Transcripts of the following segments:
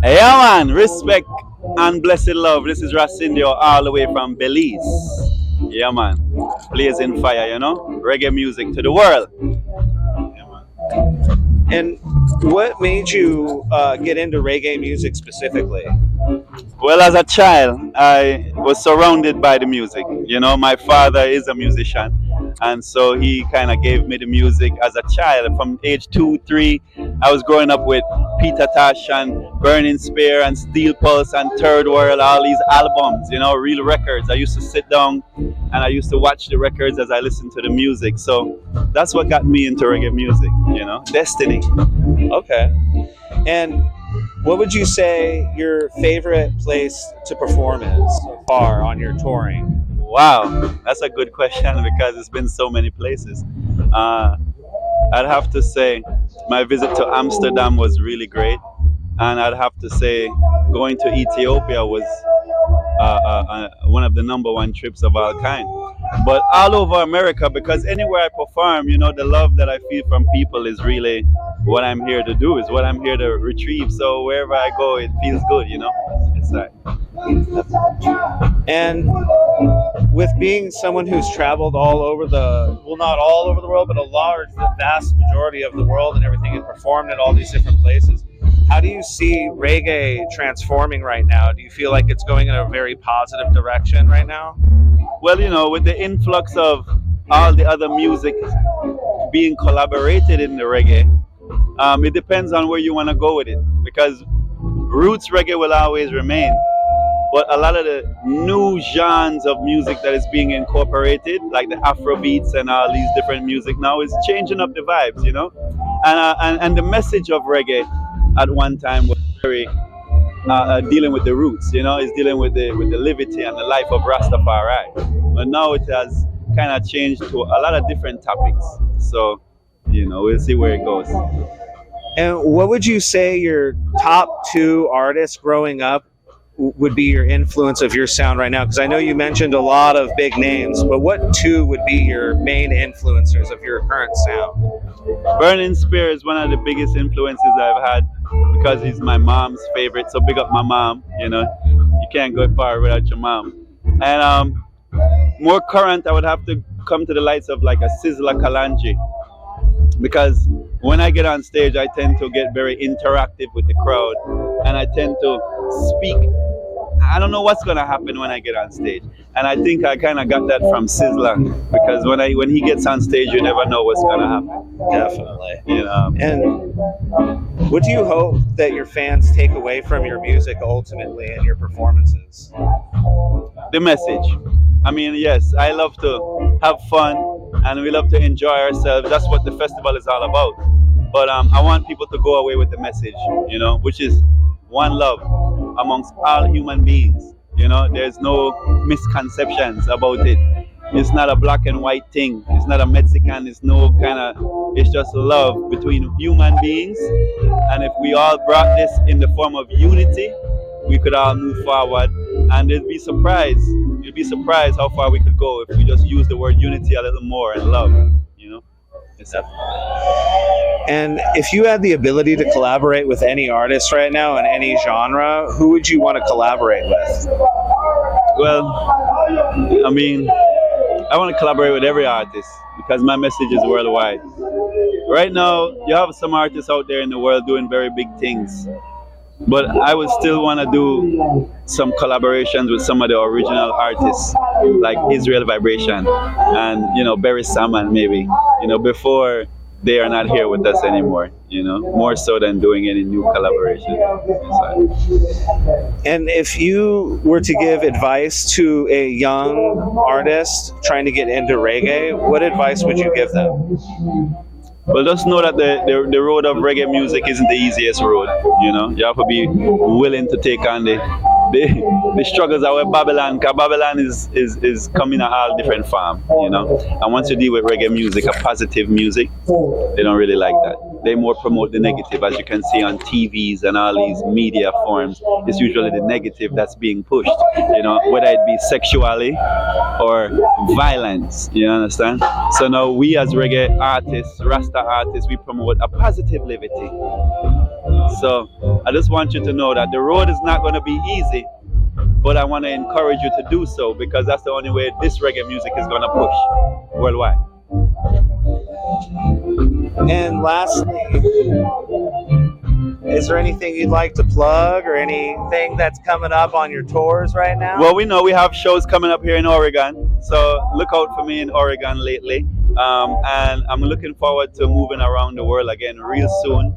Yeah, man. Respect and blessed love. This is Ras Indio all the way from Belize. Yeah, man. Blazing fire, reggae music to the world. And what made you get into reggae music specifically? Well, as a child, I was surrounded by the music. My father is a musician, and so he kind of gave me the music as a child. From age 2, 3, I was growing up with Peter Tosh and Burning Spear and Steel Pulse and Third World, all these albums, real records. I used to sit down and I used to watch the records as I listened to the music. So that's what got me into reggae music, destiny. Okay. And what would you say your favorite place to perform is so far on your touring? Wow, that's a good question because it's been so many places. I'd have to say my visit to Amsterdam was really great, and I'd have to say going to Ethiopia was one of the number one trips of all kind. But all over America, because anywhere I perform, the love that I feel from people is really what I'm here to do, is what I'm here to retrieve. So wherever I go, it feels good, It's like. And with being someone who's traveled all over not all over the world, but the vast majority of the world and everything, and performed at all these different places, how do you see reggae transforming right now? Do you feel like it's going in a very positive direction right now? Well, with the influx of all the other music being collaborated in the reggae, it depends on where you want to go with it, because roots reggae will always remain, but a lot of the new genres of music that is being incorporated, like the Afro beats and all these different music now, is changing up the vibes, and the message of reggae at one time was very dealing with the roots, is dealing with the liberty and the life of Rastafari. But now it has kind of changed to a lot of different topics. So, we'll see where it goes. And what would you say your top 2 artists growing up would be your influence of your sound right now? Because I know you mentioned a lot of big names, but what 2 would be your main influencers of your current sound? Burning Spear is one of the biggest influences I've had because he's my mom's favorite. So big up my mom, you can't go far without your mom. And more current, I would have to come to the likes of like a Sizzla Kalonji, because when I get on stage, I tend to get very interactive with the crowd, and I tend to speak. I don't know what's gonna happen when I get on stage, and I think I kind of got that from Sizzla, because when he gets on stage, you never know what's gonna happen. Definitely. And what do you hope that your fans take away from your music ultimately and your performances? The message. I mean, yes, I love to have fun and we love to enjoy ourselves. That's what the festival is all about. But I want people to go away with the message, which is one love amongst all human beings. There's no misconceptions about it. It's not a black and white thing. It's not a Mexican. It's just love between human beings. And if we all brought this in the form of unity, we could all move forward. And you'd be surprised how far we could go if we just use the word unity a little more and love, And if you had the ability to collaborate with any artist right now in any genre, who would you want to collaborate with? Well, I mean, I want to collaborate with every artist because my message is worldwide. Right now, you have some artists out there in the world doing very big things. But I would still want to do some collaborations with some of the original artists, like Israel Vibration and, Barry Salmon maybe, before they are not here with us anymore, more so than doing any new collaboration. And if you were to give advice to a young artist trying to get into reggae, what advice would you give them? Well, just know that the road of reggae music isn't the easiest road. You have to be willing to take on the struggles that were Babylon, because Babylon is coming at all different forms, And once you deal with reggae music, a positive music, they don't really like that. They more promote the negative, as you can see on TVs and all these media forms. It's usually the negative that's being pushed, whether it be sexually or violence, you understand? So now we as reggae artists, Rasta artists, we promote a positive liberty. So I just want you to know that the road is not going to be easy, but I want to encourage you to do so because that's the only way this reggae music is going to push worldwide. And lastly, is there anything you'd like to plug or anything that's coming up on your tours right now? Well, we know we have shows coming up here in Oregon, so look out for me in Oregon lately. And I'm looking forward to moving around the world again real soon.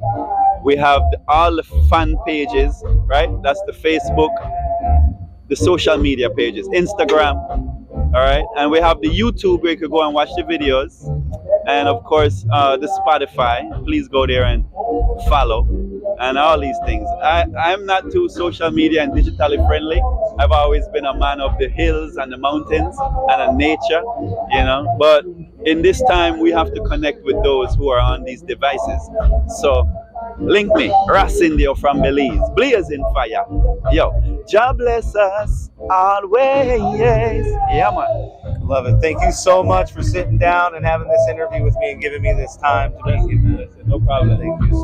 We have all the fan pages, right? That's the Facebook, the social media pages, Instagram, all right? And we have the YouTube where you can go and watch the videos. And of course, the Spotify. Please go there and follow and all these things. I'm not too social media and digitally friendly. I've always been a man of the hills and the mountains and of nature, you know. But in this time, we have to connect with those who are on these devices. So link me, Ras Indio from Belize, Blazing Fire. Yo, God bless us always. Yeah, man. Love it. Thank you so much for sitting down and having this interview with me and giving me this time to be here. No problem. Thank you.